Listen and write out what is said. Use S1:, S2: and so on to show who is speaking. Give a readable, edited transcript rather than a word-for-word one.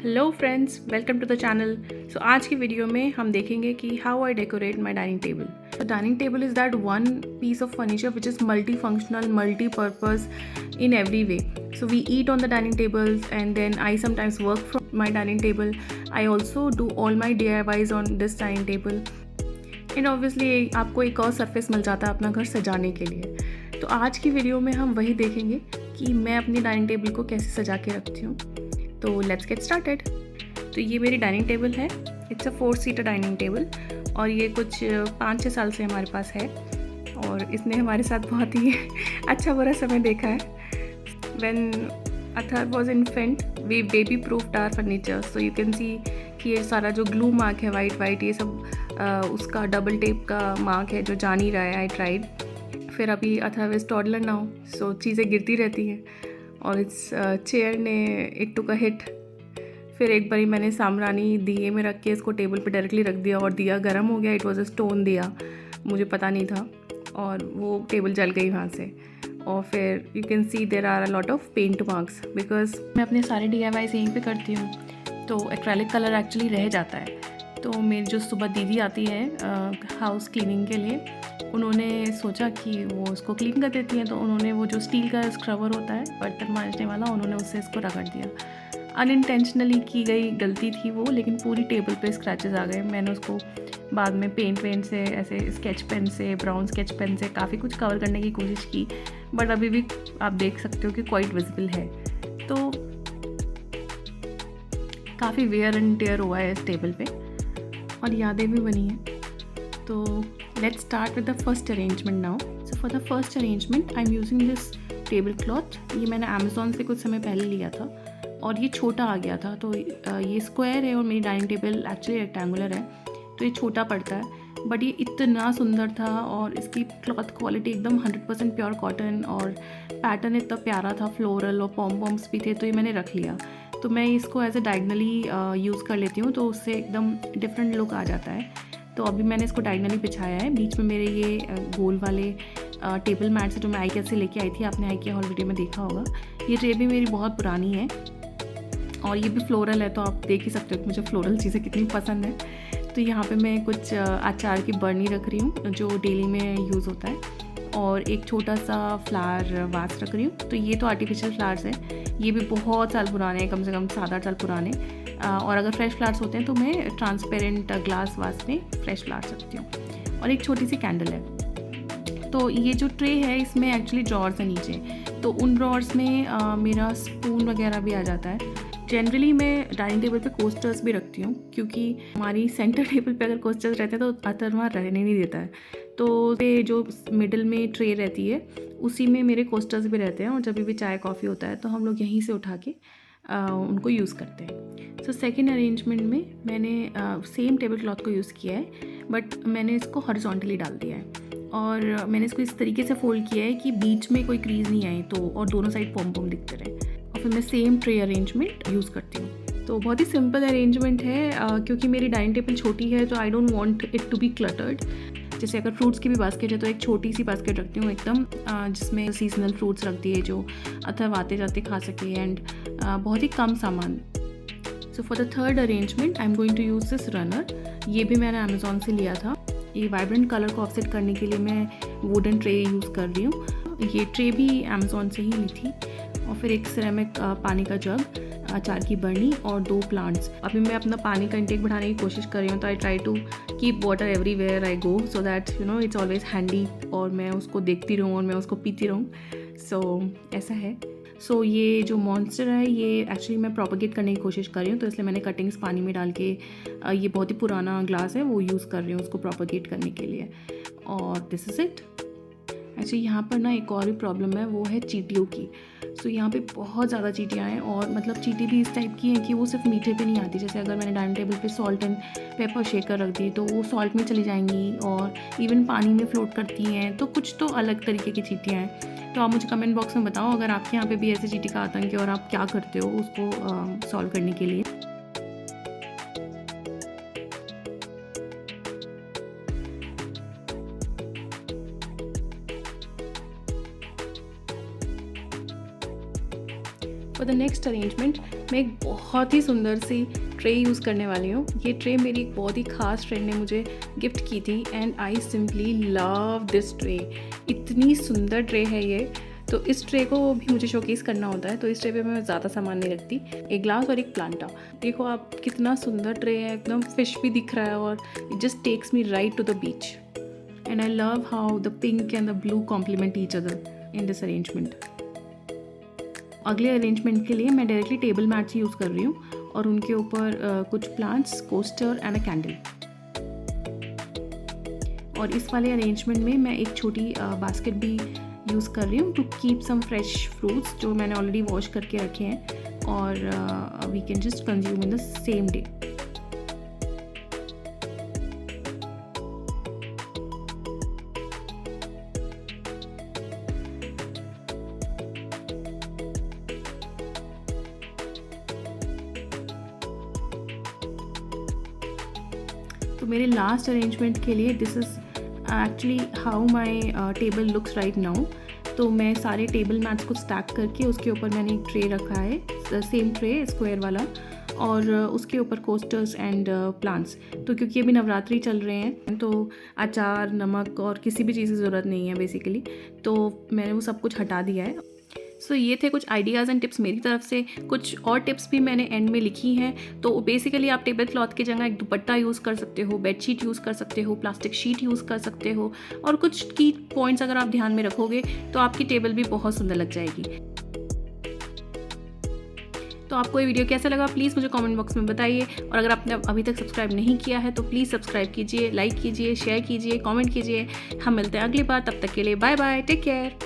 S1: Hello friends, welcome to the channel. So आज की video में हम देखेंगे कि how I decorate my dining table. The dining table is that one piece of furniture which is multi functional, multi purpose in every way. So we eat on the dining tables and then I sometimes work from my dining table. I also do all my DIYs on this dining table. And obviously आपको एक और surface मिल जाता है अपना घर सजाने के लिए। तो आज की वीडियो में हम वही देखेंगे कि मैं अपनी डाइनिंग टेबल को कैसे सजा के रखती हूँ। तो लेट्स गेट स्टार्टेड। तो ये मेरी डाइनिंग टेबल है। इट्स अ 4-सीटर डाइनिंग टेबल और ये कुछ 5-6 साल से हमारे पास है और इसने हमारे साथ बहुत ही अच्छा बुरा समय देखा है। When Athar was infant, we baby proofed our furniture. So you can see कि ये सारा जो ग्लू मार्क है वाइट ये सब उसका डबल टेप का मार्क है जो जा नहीं रहा है। I tried. फिर अभी अथर इज टॉडलर नाउ, सो चीज़ें गिरती रहती हैं और इस चेयर ने इट टुक अ हिट। फिर एक बारी मैंने सामरानी दिए में रख के इसको टेबल पे डायरेक्टली रख दिया और दिया गर्म हो गया। इट वाज अ स्टोन दिया, मुझे पता नहीं था और वो टेबल जल गई वहाँ से। और फिर you can see there are a lot of paint marks because मैं अपने सारे DIYs यहीं पे करती हूँ, तो एक्रेलिक कलर एक्चुअली रह जाता है। तो मेरी जो सुबह दीदी आती है हाउस क्लीनिंग के लिए, उन्होंने सोचा कि वो उसको क्लीन कर देती हैं, तो उन्होंने वो जो स्टील का स्क्रबर होता है बर्तन मांजने वाला, उन्होंने उससे इसको रगड़ दिया। अनइंटेंशनली की गई गलती थी वो, लेकिन पूरी टेबल पे स्क्रैचेस आ गए। मैंने उसको बाद में पेंट से, ऐसे स्केच पेन से, ब्राउन स्केच पेन से काफ़ी कुछ कवर करने की कोशिश की, बट अभी भी आप देख सकते हो कि क्वाइट विजिबल है। तो काफ़ी वेयर एंड टेयर हुआ है इस टेबल पे और यादें भी बनी हैं। तो let's start with the first arrangement now. So for the first arrangement I am using this table cloth. ये मैंने अमेज़ॉन से कुछ समय पहले लिया था और ये छोटा आ गया था। तो ये स्क्वायर है और मेरी डाइनिंग टेबल एक्चुअली रेक्टेंगुलर है, तो ये छोटा पड़ता है, बट ये इतना सुंदर था और इसकी क्लॉथ क्वालिटी एकदम 100% प्योर कॉटन और पैटर्न इतना प्यारा था, फ्लोरल और पॉम्स भी थे, तो ये मैंने रख लिया। तो मैं इसको एज ए डायगनली यूज़ कर लेती हूँ, तो उससे एकदम डिफरेंट लुक आ जाता है। तो अभी मैंने इसको डायगनली बिछाया है। बीच में मेरे ये गोल वाले टेबल मैट्स जो मैं IKEA से लेके आई थी, आपने IKEA हॉल वीडियो में देखा होगा। ये ट्रे भी मेरी बहुत पुरानी है और ये भी फ्लोरल है, तो आप देख ही सकते हो कि मुझे फ्लोरल चीज़ें कितनी पसंद है। तो यहाँ पे मैं कुछ अचार की बर्नी रख रही हूँ जो डेली में यूज़ होता है, और एक छोटा सा फ्लावर वास रख रही हूँ। तो ये तो आर्टिफिशियल फ्लावर्स हैं, ये भी बहुत साल पुराने हैं, कम से कम 7-8 साल पुराने। और अगर फ्रेश फ्लावर्स होते हैं तो मैं ट्रांसपेरेंट ग्लास वास में फ्रेश फ्लावर्स रखती हूँ। और एक छोटी सी कैंडल है। तो ये जो ट्रे है इसमें एक्चुअली ड्रॉर्स है नीचे, तो उन ड्रॉर्स में मेरा स्पून वगैरह भी आ जाता है। जनरली मैं डाइनिंग टेबल पे कोस्टर्स भी रखती हूँ, क्योंकि हमारी सेंटर टेबल पे अगर कोस्टर्स रहते हैं तो अतर वहाँ रहने नहीं देता है। तो ये जो मिडिल में ट्रे रहती है उसी में मेरे कोस्टर्स भी रहते हैं, और जब भी चाय कॉफ़ी होता है तो हम लोग यहीं से उठा के उनको यूज़ करते हैं। सो सेकेंड अरेंजमेंट में मैंने सेम टेबल क्लॉथ को यूज़ किया है, बट मैंने इसको हॉरिजॉन्टली डाल दिया है और मैंने इसको इस तरीके से फोल्ड किया है कि बीच में कोई क्रीज नहीं आए, तो और दोनों साइड पॉम दिखते रहे। और फिर मैं सेम ट्रे अरेंजमेंट यूज़ करती हूँ। तो बहुत ही सिंपल अरेंजमेंट है, क्योंकि मेरी डाइनिंग टेबल छोटी है तो I don't want it to be cluttered. जैसे अगर फ्रूट्स की भी बास्केट है तो एक छोटी सी बास्केट रखती हूँ एकदम, जिसमें सीजनल फ्रूट्स रख दिए जो अथवा आते जाते खा सके, एंड बहुत ही कम सामान। So for the third arrangement I am going to use this runner. ये भी मैंने अमेज़ॉन से लिया था। ये वाइब्रेंट कलर को ऑफसेट करने के लिए मैं वुडन ट्रे यूज़ कर रही हूँ। ये ट्रे भी अमेज़ॉन से ही ली थी। और फिर एक सिरेमिक पानी का जग, अचार की बर्नी और 2 प्लांट्स। अभी मैं अपना पानी का इंटेक बढ़ाने की कोशिश कर रही हूँ, तो I try to keep water everywhere I go, so that it's always handy, और मैं उसको देखती रहूँ और मैं उसको पीती रहूँ। सो ऐसा है। सो ये जो मॉन्स्टर है ये एक्चुअली मैं प्रोपगेट करने की कोशिश कर रही हूँ, तो इसलिए मैंने कटिंग्स पानी में डाल के, ये बहुत ही पुराना ग्लास है वो यूज़ कर रही हूँ उसको प्रोपगेट करने के लिए। और दिस इज़ इट। एक्चुअली यहाँ पर ना एक और भी प्रॉब्लम है, वो है चींटियों की। सो यहाँ पे बहुत ज़्यादा चींटियाँ हैं, और मतलब चींटी भी इस टाइप की हैं कि वो सिर्फ मीठे पे नहीं आती। जैसे अगर मैंने डाइनिंग टेबल पे सॉल्ट एंड पेपर शेकर रख दी तो वो सॉल्ट में चली जाएंगी, और इवन पानी में फ्लोट करती हैं। तो कुछ तो अलग तरीके की चींटियाँ हैं। तो आप मुझे कमेंट बॉक्स में बताओ अगर आपके यहाँ पे भी ऐसे चींटी का आतंक है और आप क्या करते हो उसको सॉल्व करने के लिए। For for the next arrangement मैं एक बहुत ही सुंदर सी ट्रे यूज़ करने वाली हूँ। ये ट्रे मेरी एक बहुत ही ख़ास फ्रेंड ने मुझे गिफ्ट की थी and I simply love this tray. इतनी सुंदर ट्रे है ये। तो इस ट्रे को भी मुझे शोकेस करना होता है, तो इस ट्रे पे मैं ज़्यादा सामान नहीं रखती। एक ग्लास और एक प्लांटा। देखो आप कितना सुंदर ट्रे है, एकदम फिश भी दिख रहा है और it just takes me right to the beach and I love how the pink and the blue complement each other in this arrangement. अगले अरेंजमेंट के लिए मैं डायरेक्टली टेबल मैट्स यूज़ कर रही हूँ और उनके ऊपर कुछ plants, coaster and a candle. और इस वाले अरेंजमेंट में मैं एक छोटी बास्केट भी यूज़ कर रही हूँ to keep some fresh fruits जो मैंने ऑलरेडी वॉश करके रखे हैं और we can just consume in the same day. तो मेरे लास्ट अरेंजमेंट के लिए this is actually how my table looks right now. तो मैं सारे टेबल मैट्स को स्टैक करके उसके ऊपर मैंने एक ट्रे रखा है, सेम ट्रे स्क्वायर वाला, और उसके ऊपर कोस्टर्स एंड प्लांट्स। तो क्योंकि अभी नवरात्रि चल रहे हैं तो अचार, नमक और किसी भी चीज़ की ज़रूरत नहीं है बेसिकली, तो मैंने वो सब कुछ हटा दिया है। सो ये थे कुछ आइडियाज़ एंड टिप्स मेरी तरफ से। कुछ और टिप्स भी मैंने एंड में लिखी हैं। तो बेसिकली आप टेबल क्लॉथ की जगह एक दुपट्टा यूज़ कर सकते हो, बेडशीट यूज़ कर सकते हो, प्लास्टिक शीट यूज़ कर सकते हो, और कुछ की पॉइंट्स अगर आप ध्यान में रखोगे तो आपकी टेबल भी बहुत सुंदर लग जाएगी। तो आपको ये वीडियो कैसा लगा प्लीज़ मुझे कमेंट बॉक्स में बताइए, और अगर आपने अभी तक सब्सक्राइब नहीं किया है तो प्लीज़ सब्सक्राइब कीजिए, लाइक कीजिए, शेयर कीजिए, कमेंट कीजिए। हम मिलते हैं अगली बार, तब तक के लिए बाय बाय, टेक केयर।